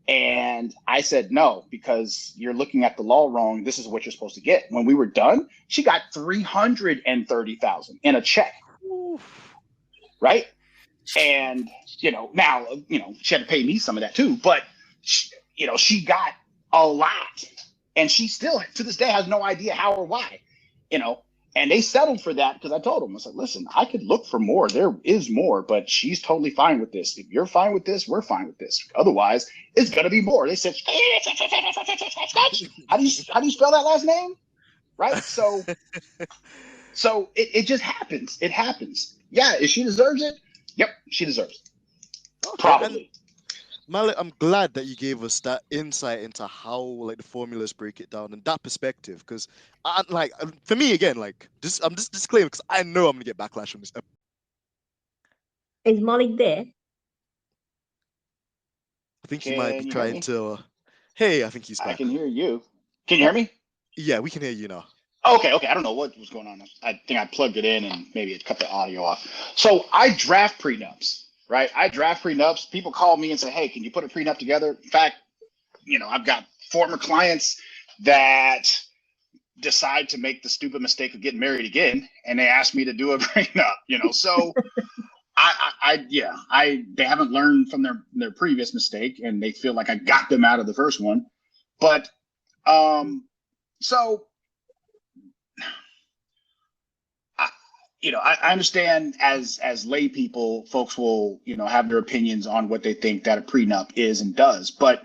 And I said no, because you're looking at the law wrong. This is what you're supposed to get. When we were done, she got $330,000 in a check, right? And now she had to pay me some of that too, but she got a lot, and she still to this day has no idea how or why, and they settled for that because I told them, I said, listen, I could look for more. There is more, but she's totally fine with this. If you're fine with this, we're fine with this. Otherwise, it's gonna be more. They said, how do you spell that last name? Right? So it just happens. It happens. Yeah, if she deserves it, yep, she deserves it. Okay. Probably. Malik, I'm glad that you gave us that insight into how the formulas break it down and that perspective, because for me again, I'm just disclaiming because I know I'm gonna get backlash from this. Is Malik there? I think he might be trying to. Hey, I think he's back. I can hear you. Can you hear me? Yeah, we can hear you now. Okay. I don't know what was going on. I think I plugged it in and maybe it cut the audio off. So I draft prenups. Right. I draft prenups. People call me and say, hey, can you put a prenup together? In fact, I've got former clients that decide to make the stupid mistake of getting married again. And they ask me to do a prenup, so they haven't learned from their previous mistake, and they feel like I got them out of the first one. But so I understand as lay people, folks will, have their opinions on what they think that a prenup is and does. But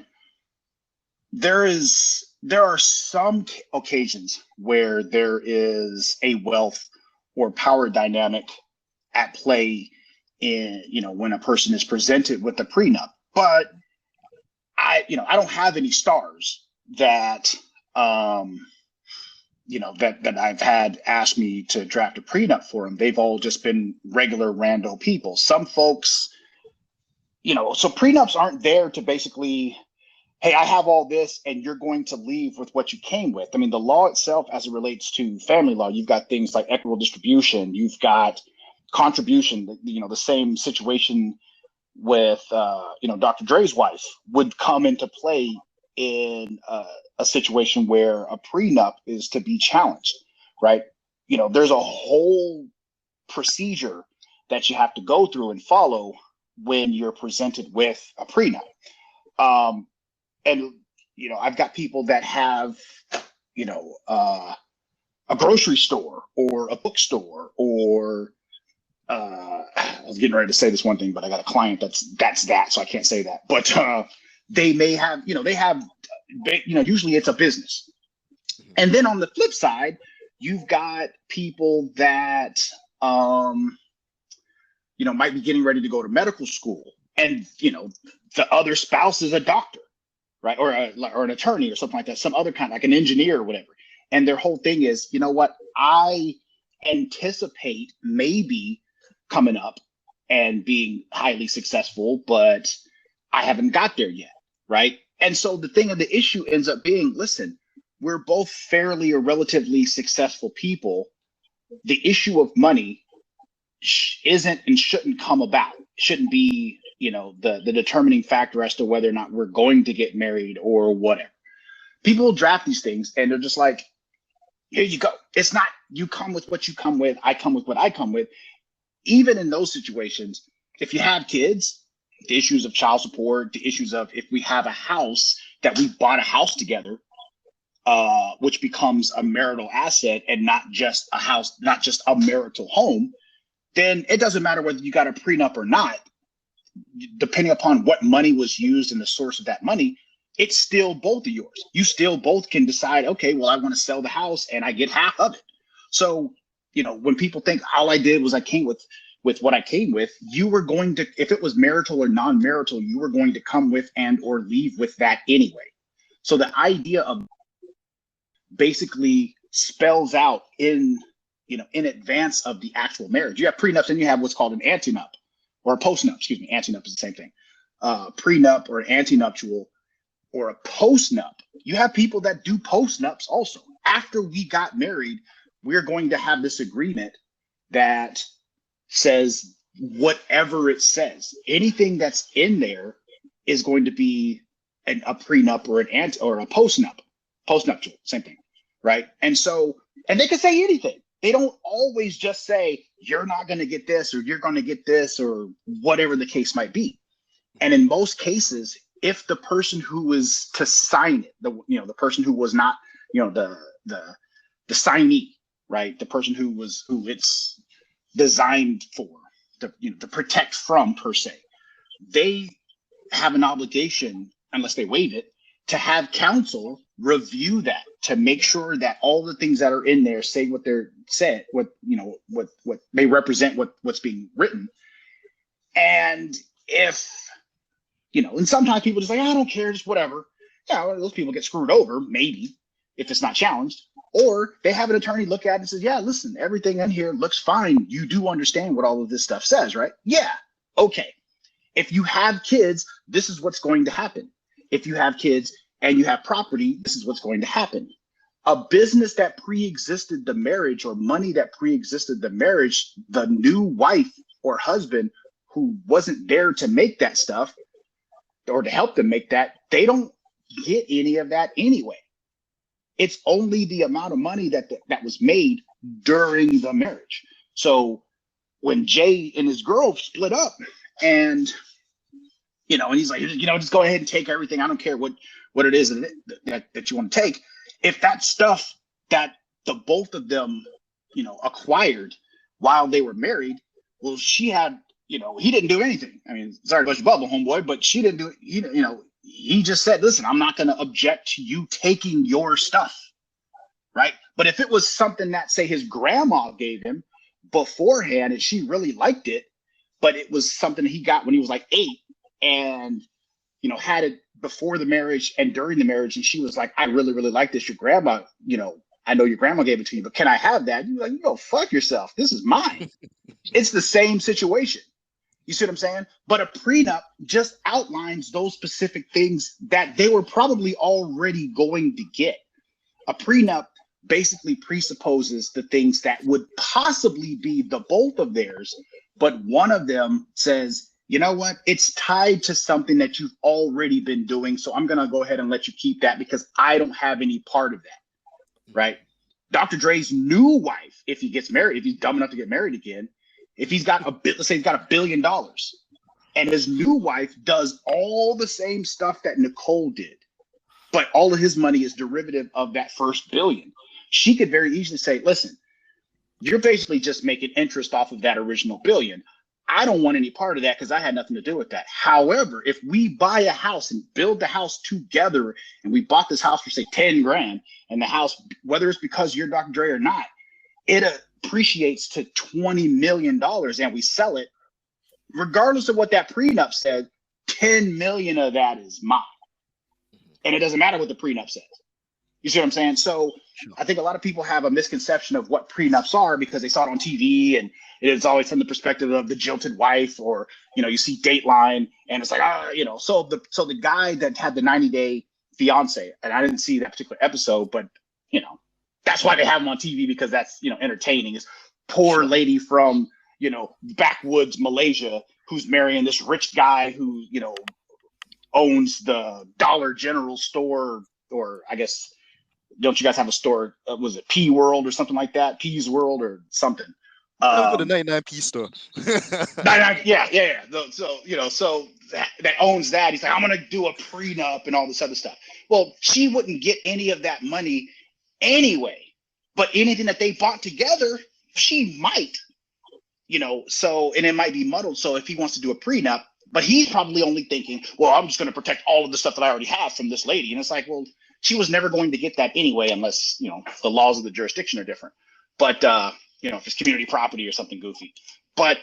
there are some occasions where there is a wealth or power dynamic at play in, when a person is presented with a prenup. But I don't have any stars that, that I've had asked me to draft a prenup for them. They've all just been regular rando people. Some folks, so prenups aren't there to basically, hey, I have all this and you're going to leave with what you came with. I mean, the law itself, as it relates to family law, you've got things like equitable distribution, you've got contribution, the same situation with, Dr. Dre's wife would come into play in a situation where a prenup is to be challenged, right? There's a whole procedure that you have to go through and follow when you're presented with a prenup. And I've got people that have, a grocery store or a bookstore or I was getting ready to say this one thing, but I got a client that's that, so I can't say that. But they may have, usually it's a business. And then on the flip side, you've got people that, might be getting ready to go to medical school, and, the other spouse is a doctor, right? Or an attorney or something like that, some other kind, like an engineer or whatever. And their whole thing is, I anticipate maybe coming up and being highly successful, but I haven't got there yet, right? And so the issue ends up being, listen, we're both fairly or relatively successful people. The issue of money isn't and shouldn't come about. Shouldn't be, the determining factor as to whether or not we're going to get married or whatever. People draft these things and they're just like, here you go. It's not, you come with what you come with, I come with what I come with. Even in those situations, if you have kids, the issues of child support, the issues of if we have a house that we bought a house together, which becomes a marital asset and not just a house, not just a marital home, then it doesn't matter whether you got a prenup or not. Depending upon what money was used and the source of that money, it's still both of yours. You still both can decide, okay, well, I want to sell the house and I get half of it. So, when people think all I did was I came with what I came with, you were going to, if it was marital or non-marital, you were going to come with and or leave with that anyway. So the idea of basically spells out in advance of the actual marriage. You have prenups and you have what's called an antenup, or a postnup, excuse me, antenup is the same thing. Prenup or an antenuptial or a postnup. You have people that do postnups also. After we got married, we're going to have this agreement that says whatever it says. Anything that's in there is going to be a prenup or a postnuptial, same thing, right? And so, and they can say anything. They don't always just say you're not going to get this or you're going to get this or whatever the case might be. And in most cases, if the person who is to sign it, the person who was not, the signee, right, the person who it's designed for, to protect from per se, they have an obligation, unless they waive it, to have counsel review that to make sure that all the things that are in there say what they're said, what they represent, what's being written. And if, and sometimes people just like, I don't care, just whatever. Yeah, well, those people get screwed over, maybe, if it's not challenged. Or they have an attorney look at it and says, yeah, listen, everything in here looks fine. You do understand what all of this stuff says, right? Yeah, okay. If you have kids, this is what's going to happen. If you have kids and you have property, this is what's going to happen. A business that pre-existed the marriage or money that pre-existed the marriage, the new wife or husband who wasn't there to make that stuff or to help them make that, they don't get any of that anyway. It's only the amount of money that was made during the marriage. So when Jay and his girl split up and, and he's like, just go ahead and take everything. I don't care what it is that you want to take. If that stuff that the both of them, acquired while they were married, well, she had, he didn't do anything. I mean, sorry to bust your bubble, homeboy, but she didn't do it. He just said, listen, I'm not going to object to you taking your stuff, right? But if it was something that, say, his grandma gave him beforehand and she really liked it, but it was something he got when he was like 8 and, had it before the marriage and during the marriage, and she was like, I really, really like this. Your grandma, I know your grandma gave it to you, but can I have that? You're like, you go fuck yourself. This is mine. It's the same situation. You see what I'm saying? But a prenup just outlines those specific things that they were probably already going to get. A prenup basically presupposes the things that would possibly be the both of theirs, but one of them says, you know what? It's tied to something that you've already been doing, so I'm going to go ahead and let you keep that because I don't have any part of that, right? Dr. Dre's new wife, if he gets married, if he's dumb enough to get married again, if he's got let's say he's got $1 billion and his new wife does all the same stuff that Nicole did, but all of his money is derivative of that first $1 billion, she could very easily say, listen, you're basically just making interest off of that original $1 billion. I don't want any part of that because I had nothing to do with that. However, if we buy a house and build the house together and we bought this house for say 10 grand and the house, whether it's because you're Dr. Dre or not, it appreciates to $20 million and we sell it, regardless of what that prenup said, 10 million of that is mine. And it doesn't matter what the prenup says. You see what I'm saying? So sure. I think a lot of people have a misconception of what prenups are because they saw it on TV and it's always from the perspective of the jilted wife, or, you see Dateline and it's like, so the guy that had the 90-day fiance, and I didn't see that particular episode, but, that's why they have him on TV because that's, entertaining, is poor lady from, backwoods Malaysia who's marrying this rich guy who, owns the Dollar General store, or I guess, don't you guys have a store? Was it P World or something like that? P's World or something? I've got a 99p store. 99, yeah. So that owns that. He's like, I'm gonna do a prenup and all this other stuff. Well, she wouldn't get any of that money anyway. But anything that they bought together, she might. So, and it might be muddled. So if he wants to do a prenup, but he's probably only thinking, well, I'm just going to protect all of the stuff that I already have from this lady. And it's like, well, she was never going to get that anyway, unless, the laws of the jurisdiction are different. But, if it's community property or something goofy. But,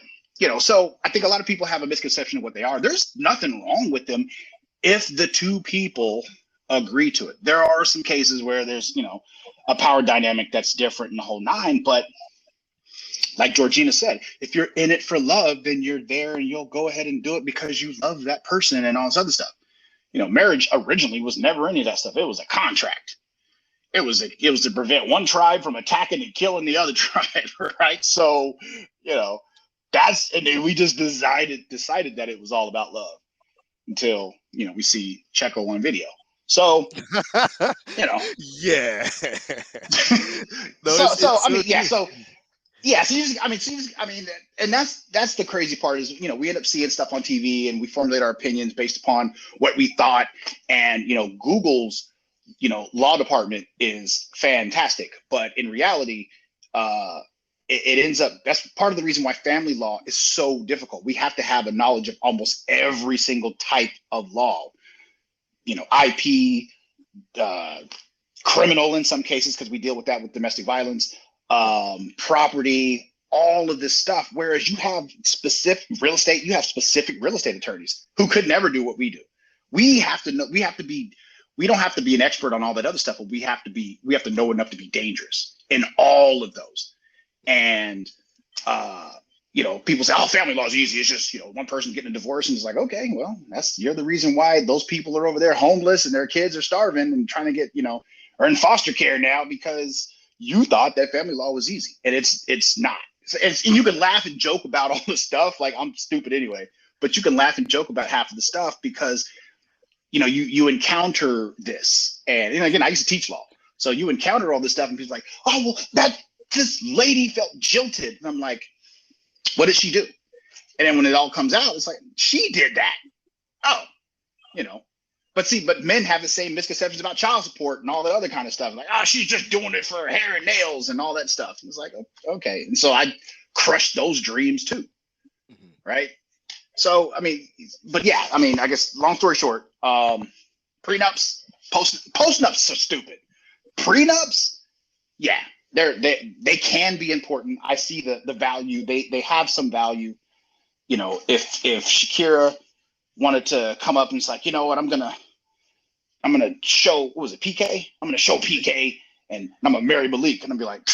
so I think a lot of people have a misconception of what they are. There's nothing wrong with them if the two people agree to it. There are some cases where there's, a power dynamic that's different in the whole nine, but like Georgina said, if you're in it for love, then you're there and you'll go ahead and do it because you love that person and all this other stuff. You know, marriage originally was never any of that stuff. It was a contract. It was to prevent one tribe from attacking and killing the other tribe, right? So, you know, and then we just decided that it was all about love until, you know, we see Checo on video. So, you know, yeah. No, and that's the crazy part is, you know, we end up seeing stuff on TV and we formulate our opinions based upon what we thought. And, you know, Google's, you know, law department is fantastic, but in reality, it ends up, that's part of the reason why family law is so difficult. We have to have a knowledge of almost every single type of law, you know, IP, criminal in some cases, because we deal with that with domestic violence, property, all of this stuff. Whereas you have specific real estate attorneys who could never do what we do. We don't have to be an expert on all that other stuff, but we have to know enough to be dangerous in all of those. And, you know, people say, oh, family law is easy. It's just, you know, one person getting a divorce, and it's like, okay, well, you're the reason why those people are over there homeless and their kids are starving and trying to get, you know, are in foster care now because you thought that family law was easy, and it's not. And you can laugh and joke about all this stuff. Like, I'm stupid anyway, but you can laugh and joke about half of the stuff because, you know, you encounter this. And, you know, again, I used to teach law. So you encounter all this stuff and people like, oh, well, this lady felt jilted. And I'm like, what did she do? And then when it all comes out, it's like, she did that. Oh, you know. But men have the same misconceptions about child support and all that other kind of stuff. Like, she's just doing it for her hair and nails and all that stuff. And it's like, okay. And so I crushed those dreams too. Mm-hmm. Right. So, I mean, but yeah, I mean, I guess long story short, prenups, postnups are stupid. Prenups, yeah, they can be important. I see the value. They have some value. You know, if Shakira wanted to come up and it's like, you know what, I'm gonna show, what was it, PK? I'm gonna show PK and I'm gonna marry Malik, and I'll be like,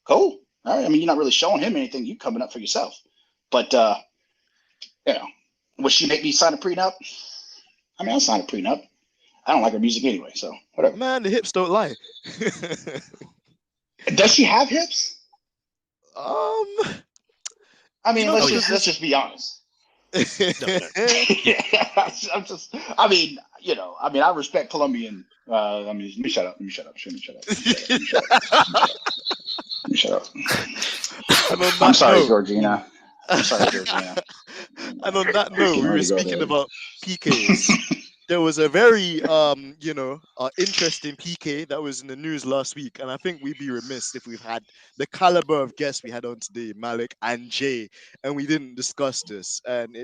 cool. All right. I mean, you're not really showing him anything. You coming up for yourself. But you know, would she make me sign a prenup? I mean, I'll sign a prenup. I don't like her music anyway, so whatever. Man, the hips don't lie. Does she have hips? I mean, let's just be honest. Yeah, I mean, you know, I respect Colombian. Let me shut up. I'm sorry, Georgina. And on that note, we were speaking about PKs. There was a very, interesting PK that was in the news last week, and I think we'd be remiss if we've had the caliber of guests we had on today, Malik and Jay, and we didn't discuss this. And